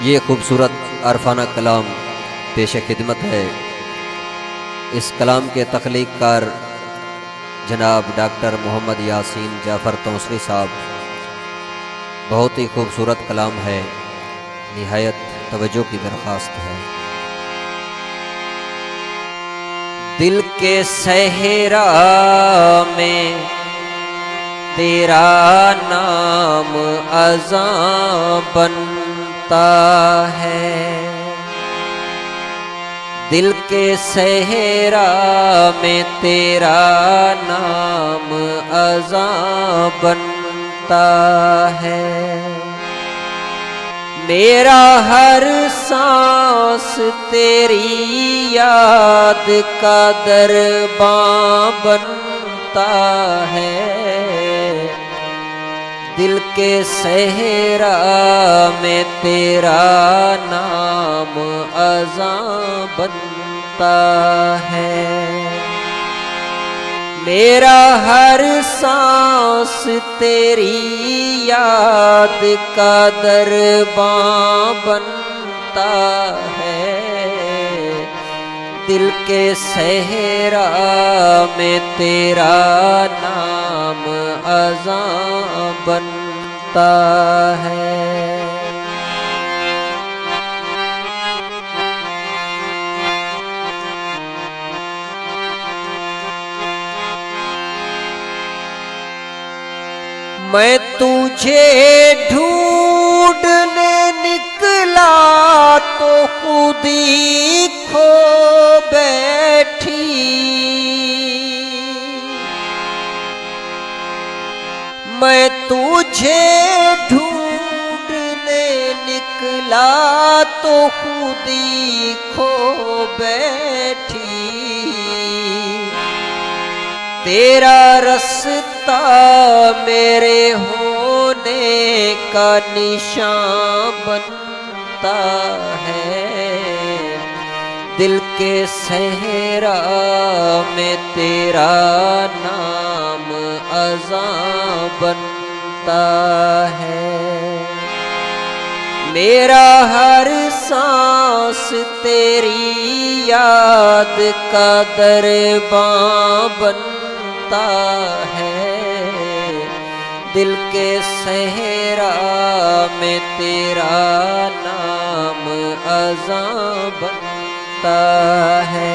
ये खूबसूरत अरफाना कलाम पेश खिदमत है। इस कलाम के तख्लीक कार जनाब डॉक्टर मोहम्मद यासीन जाफ़र तौसरी साहब। बहुत ही खूबसूरत कलाम है, निहायत तवज्जो की दरख्वास्त है। दिल के सहरा में तेरा नाम अज़ां बनता है। दिल के सहरा में तेरा नाम अज़ां बनता है। मेरा हर सांस तेरी याद का दरबां बनता है। दिल के सहरा में तेरा नाम अज़ां बनता है। मेरा हर सांस तेरी याद का दरबां बनता है। दिल के सहरा में तेरा नाम अज़ां बनता है। मैं तुझे ढूंढने निकला तो खुद ही खो बैठी। मैं तुझे ढूंढने निकला तो खुद ही खो बैठी। तेरा रास्ता मेरे होने का निशान बनता है। दिल के सहरा में तेरा नाम अज़ां बनता है। मेरा हर सांस तेरी याद का दरबां बनता है। दिल के सहरा में तेरा नाम अज़ां बनता है।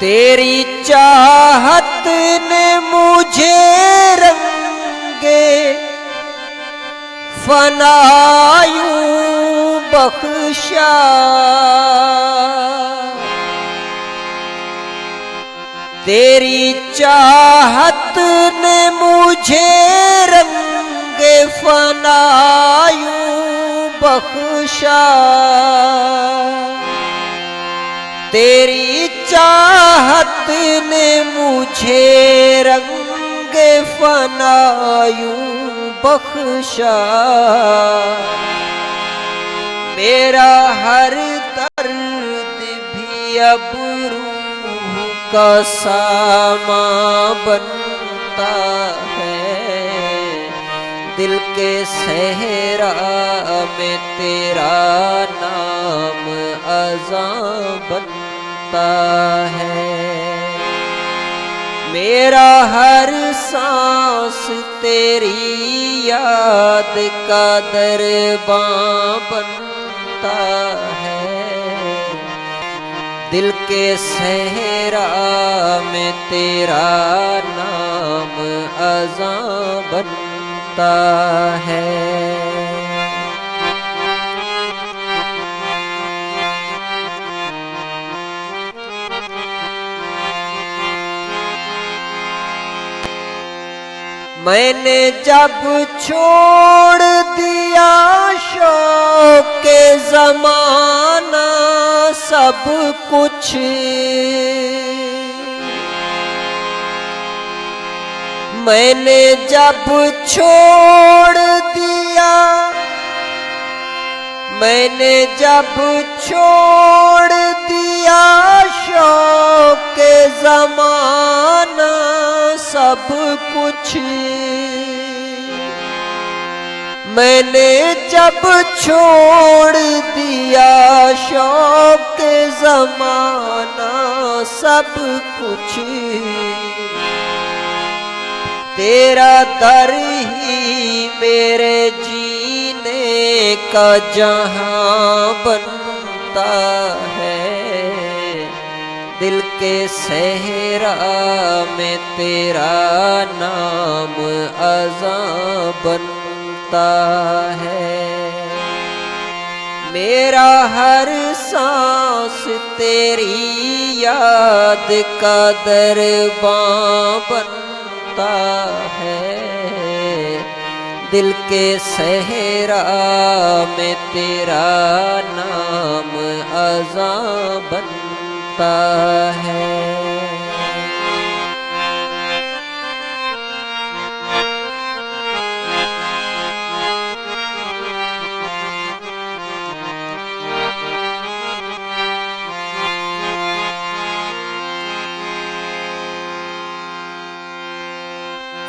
तेरी चाहत ने मुझे रंगे फना यूं बख्शा। तेरी चाहत ने मुझे रंगे फना यूं बख्शा। तेरी चाहत ने मुझे रंगे फना यूं बख्शा। मेरा हर दर्द भी अब रूह का सामा बनता है। दिल के सहरा में तेरा नाम अज़ां बनता है। मेरा हर सांस तेरी याद का दरबां बनता है। दिल के सहरा में तेरा नाम अज़ां बनता है। मैंने जब छोड़ दिया शौक के ज़माना सब कुछ, मैंने जब छोड़ दिया, मैंने जब छोड़ दिया शौक के ज़माना सब कुछ, मैंने जब छोड़ दिया शौक के ज़माना सब कुछ, तेरा दर ही मेरे जीने का जहां बनता है, दिल के सहरा में तेरा नाम अज़ां बनता है। मेरा हर सांस तेरी याद का दरबां बनता है, दिल के सहरा में तेरा नाम अज़ां बनता है।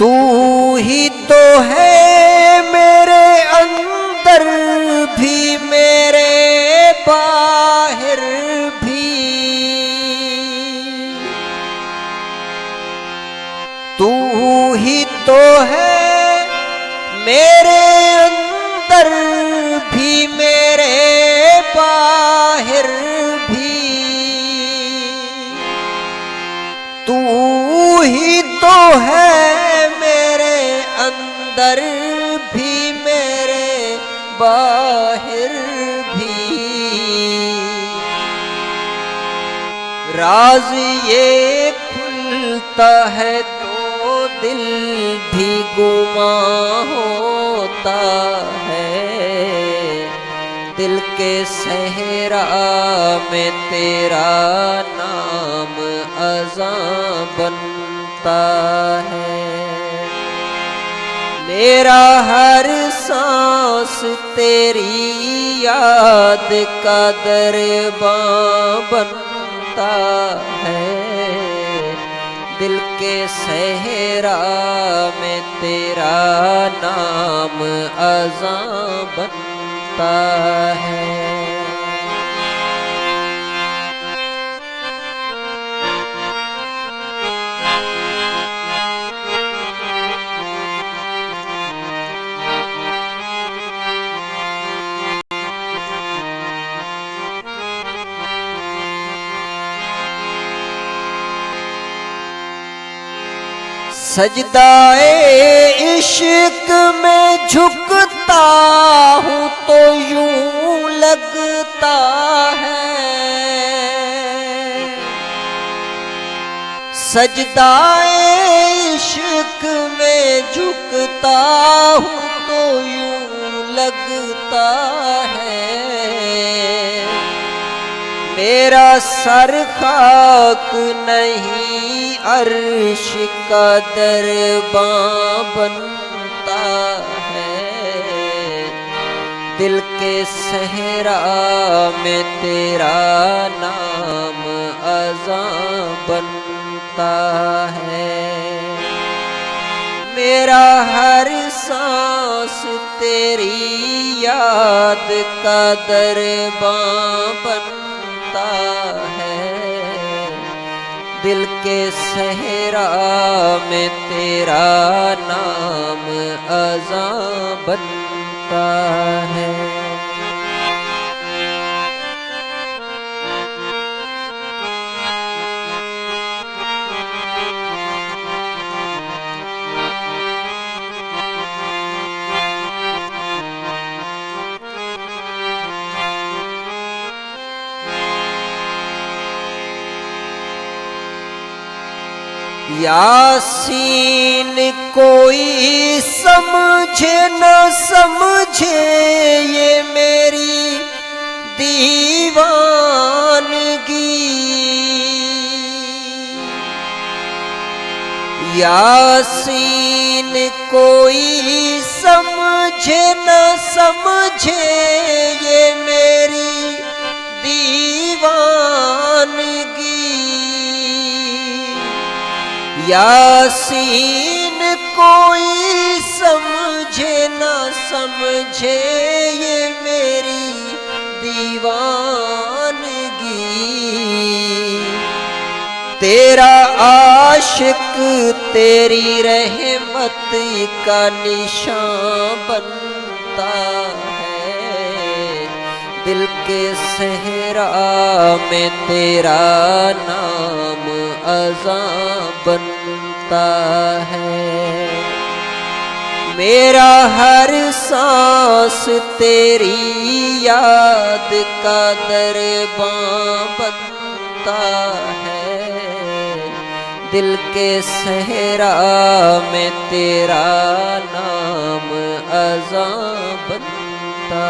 तू ही तो है मेरे अंदर भी मेरे बाहर भी, तू ही तो है मेरे अंदर भी मेरे बाहर भी, तू ही तो है अंदर भी मेरे बाहर भी। राज ये खुलता है तो दिल भी गुमा होता है, दिल के सहरा में तेरा नाम अज़ां बनता है। मेरा हर सांस तेरी याद का दरबां बनता है, दिल के सहरा में तेरा नाम अज़ां बनता है। सजदाए इश्क में झुकता हूँ तो यूं लगता है, सजदाए इश्क में झुकता हूँ तो यूं लगता है, मेरा सर खाक नहीं अर्श का दरबां बनता है, दिल के सहरा में तेरा नाम अज़ां बनता है। मेरा हर सांस तेरी याद का दरबां बनता है, दिल के सहरा में तेरा नाम अज़ां बनता है। यासीन कोई समझे न समझे ये मेरी दीवानगी। यासीन कोई समझे न समझे ये मेरी दीवानगी। यासीन कोई समझे न समझे ये मेरी दीवानगी। तेरा आशिक तेरी रहमत का निशान बनता है। दिल के सहरा में तेरा नाम अज़ां बनता है। मेरा हर सांस तेरी याद का दरबां बनता है। दिल के सहरा में तेरा नाम अज़ां बनता